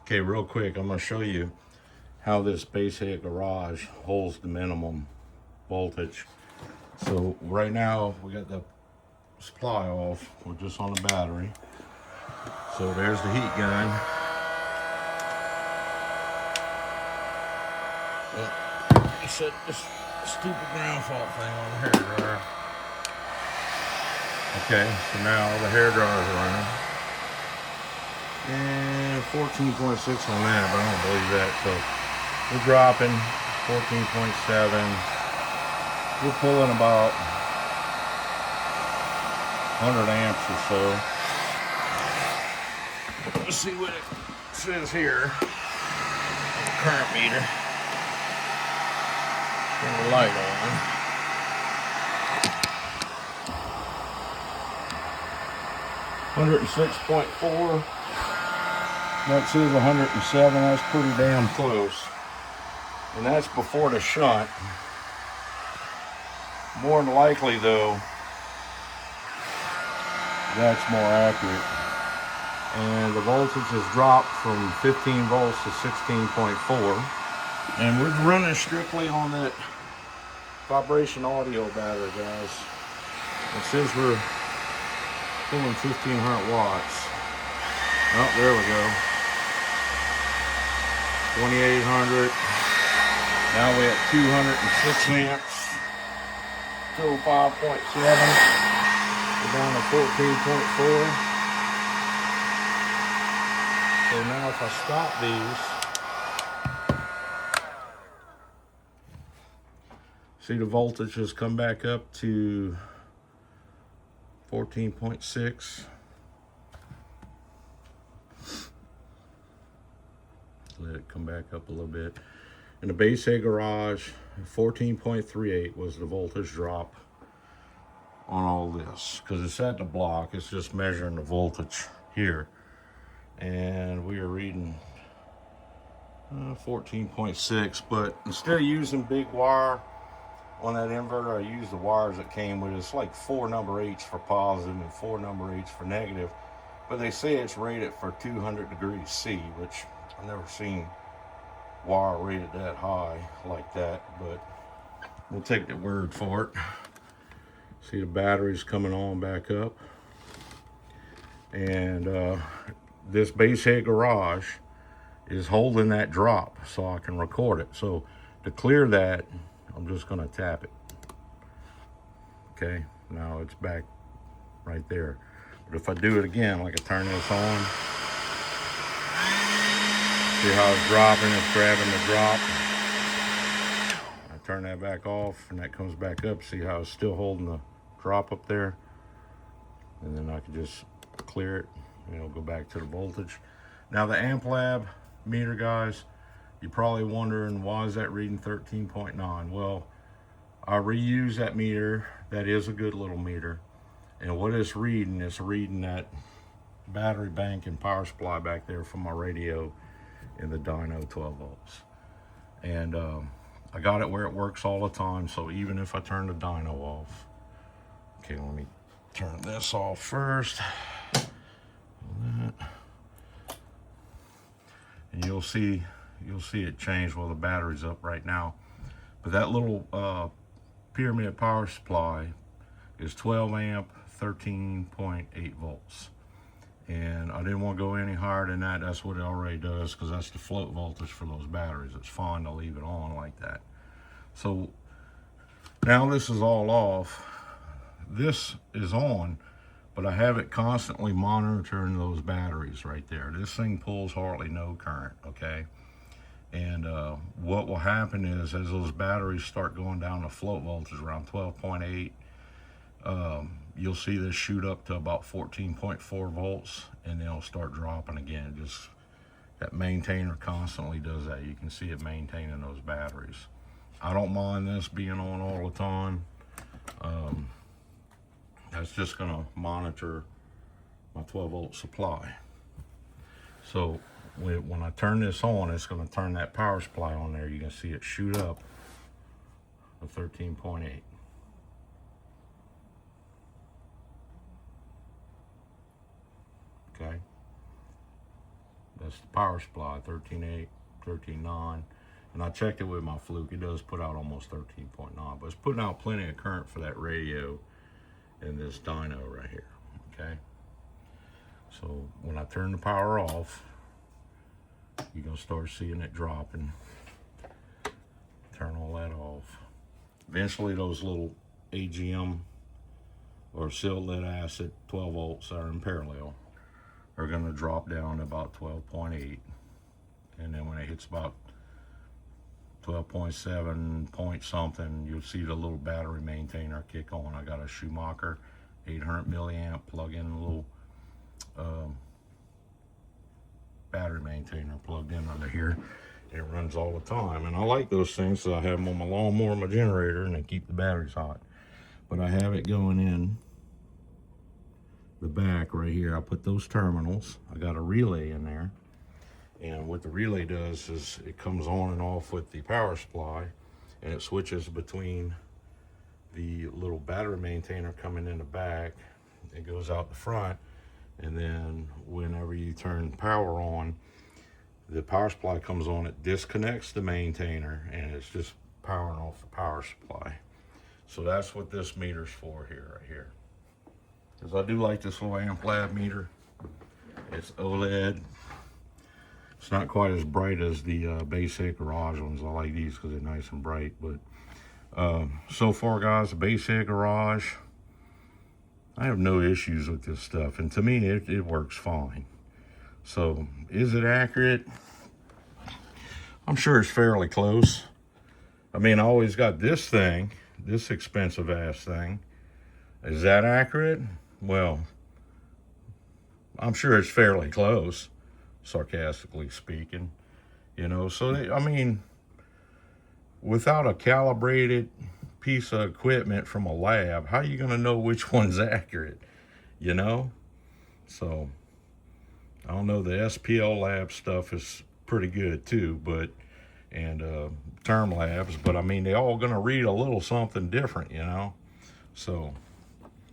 Okay, real quick, I'm going to show you how this base head garage holds the minimum voltage. So right now we got the supply off. We're just on the battery. So there's the heat gun. I set this stupid ground fault thing on the hair dryer. Okay, so now the hair dryer is running. And 14.6 on that, but I don't believe that. So we're dropping 14.7. We're pulling about 100 amps or so. Let's see what it says here on the current meter. Turn the light on. $106.4. That says 107. That's pretty damn close. And that's before the shunt. More than likely, though, that's more accurate. And the voltage has dropped from 15 volts to 16.4. And we're running strictly on that vibration audio battery, guys. It says we're pulling 1500 watts. Oh, there we go. 2800. Now we're at 206 amps. Still 5.7. We're down to 14.4. So now if I stop these, see the voltage has come back up to 14.6. Let it come back up a little bit. In the base head garage, 14.38 was the voltage drop on all this. Because it's at the block, it's just measuring the voltage here. And we are reading 14.6, but instead of using big wire on that inverter, I used the wires that came with it. It's like 4 number 8s for positive and 4 number 8s for negative. But they say it's rated for 200 degrees C, which I've never seen wire rated that high like that, but we'll take the word for it. See the batteries coming on back up. And this base head garage is holding that drop so I can record it. So to clear that, I'm just going to tap it. Okay, now it's back right there. But if I do it again, like I turn this on, see how it's dropping, it's grabbing the drop. I turn that back off and that comes back up. See how it's still holding the drop up there? And then I can just clear it and it'll go back to the voltage. Now the amp lab meter, guys, you're probably wondering, why is that reading 13.9? Well, I reuse that meter. That is a good little meter. And what it's reading that battery bank and power supply back there from my radio in the dyno 12 volts. And I got it where it works all the time. So even if I turn the dyno off, okay, let me turn this off first. And you'll see it change while the battery's up right now. But that little pyramid power supply is 12 amp, 13.8 volts. And I didn't want to go any higher than that. That's what it already does, because that's the float voltage for those batteries. It's fine to leave it on like that. So now this is all off. This is on, but I have it constantly monitoring those batteries right there. This thing pulls hardly no current, okay? And what will happen is, as those batteries start going down to float voltage around 12.8, you'll see this shoot up to about 14.4 volts, and then it'll start dropping again. Just that maintainer constantly does that. You can see it maintaining those batteries. I don't mind this being on all the time. That's just gonna monitor my 12 volt supply. So when I turn this on, it's gonna turn that power supply on there. You can see it shoot up to 13.8. Okay, That's the power supply, 13.8, 13.9. And I checked it with my fluke. It does put out almost 13.9, but it's putting out plenty of current for that radio and this dyno right here, okay? So when I turn the power off, you're gonna start seeing it dropping. Turn all that off. Eventually those little AGM or sill lead acid 12 volts that are in parallel are gonna drop down to about 12.8. And then when it hits about 12.7 point something, you'll see the little battery maintainer kick on. I got a Schumacher 800 milliamp plug-in little battery maintainer plugged in under here. It runs all the time, and I like those things, so I have them on my lawnmower, my generator, and they keep the batteries hot. But I have it going in the back right here. I put those terminals. I got a relay in there. And what the relay does is it comes on and off with the power supply, and it switches between the little battery maintainer coming in the back. It goes out the front, and then whenever you turn power on, the power supply comes on, it disconnects the maintainer, and it's just powering off the power supply. So that's what this meter's for here, right here. Because I do like this little amp lab meter. It's OLED. It's not quite as bright as the basic garage ones. I like these because they're nice and bright. But so far, guys, the basic garage, I have no issues with this stuff. And to me, it works fine. So, is it accurate? I'm sure it's fairly close. I mean, I always got this thing, this expensive ass thing. Is that accurate? Well, I'm sure it's fairly close, sarcastically speaking, you know. So I mean, without a calibrated piece of equipment from a lab, how are you going to know which one's accurate, you know? So I don't know, the SPL lab stuff is pretty good too, but and term labs, but I mean, they all going to read a little something different, you know. So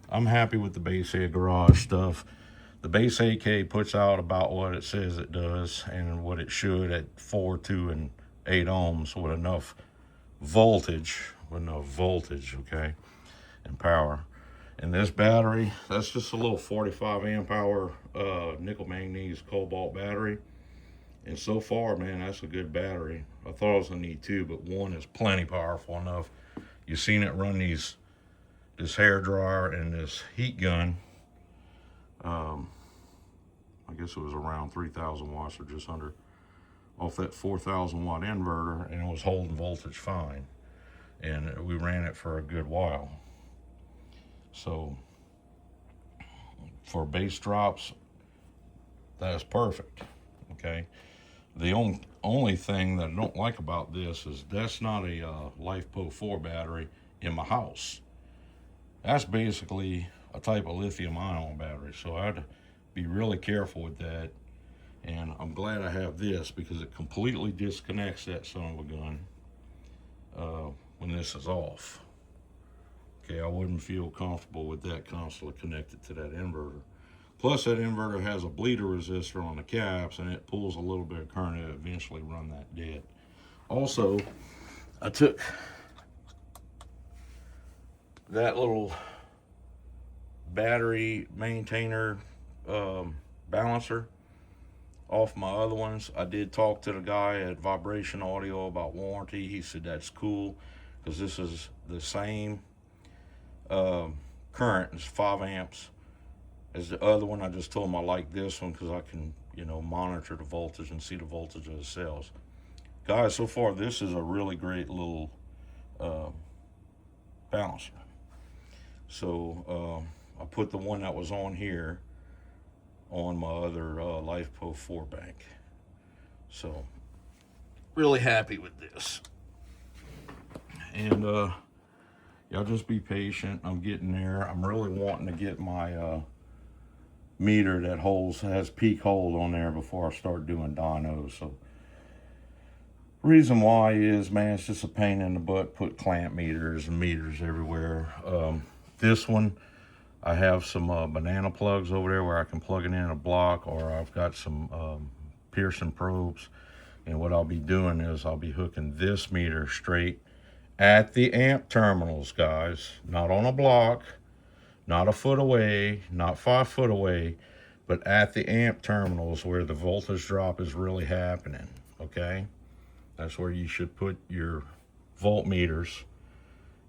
I'm happy with the basic garage stuff. The base AK puts out about what it says it does and what it should at 4, 2, and 8 ohms with enough voltage, okay, and power. And this battery, that's just a little 45 amp hour nickel manganese cobalt battery. And so far, man, that's a good battery. I thought I was gonna need 2, but 1 is plenty powerful enough. You've seen it run this hair dryer and this heat gun. I guess it was around 3,000 watts or just under, off that 4,000 watt inverter, and it was holding voltage fine. And we ran it for a good while. So for bass drops, that's perfect, okay? The only thing that I don't like about this is that's not a LifePo 4 battery in my house. That's basically a type of lithium ion battery, so I had to be really careful with that. And I'm glad I have this because it completely disconnects that son of a gun when this is off. Okay, I wouldn't feel comfortable with that constantly connected to that inverter. Plus, that inverter has a bleeder resistor on the caps, and it pulls a little bit of current to eventually run that dead. Also, I took that little battery maintainer balancer off my other ones. I did talk to the guy at Vibration Audio about warranty. He said that's cool because this is the same current, it's 5 amps as the other one. I just told him I like this one because I can, you know, monitor the voltage and see the voltage of the cells. Guys, so far this is a really great little balancer. So I put the one that was on here on my other LifePo 4 bank. So really happy with this. And y'all just be patient. I'm getting there. I'm really wanting to get my meter that has peak hold on there before I start doing dynos. So reason why is, man, it's just a pain in the butt. Put clamp meters and meters everywhere. This one, I have some banana plugs over there where I can plug it in a block, or I've got some Pearson probes. And what I'll be doing is I'll be hooking this meter straight at the amp terminals, guys. Not on a block, not a foot away, not 5 foot away, but at the amp terminals where the voltage drop is really happening, okay? That's where you should put your voltmeters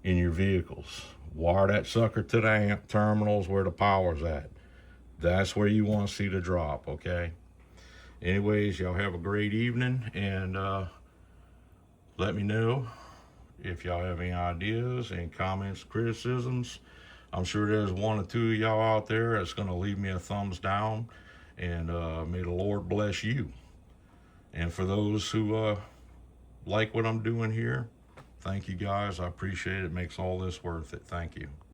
in your vehicles. Wire that sucker to the amp terminals where the power's at. That's where you want to see the drop, okay? Anyways, y'all have a great evening, and let me know if y'all have any ideas, any comments, criticisms. I'm sure there's one or two of y'all out there that's going to leave me a thumbs down, and may the Lord bless you. And for those who like what I'm doing here, thank you guys. I appreciate it. It makes all this worth it. Thank you.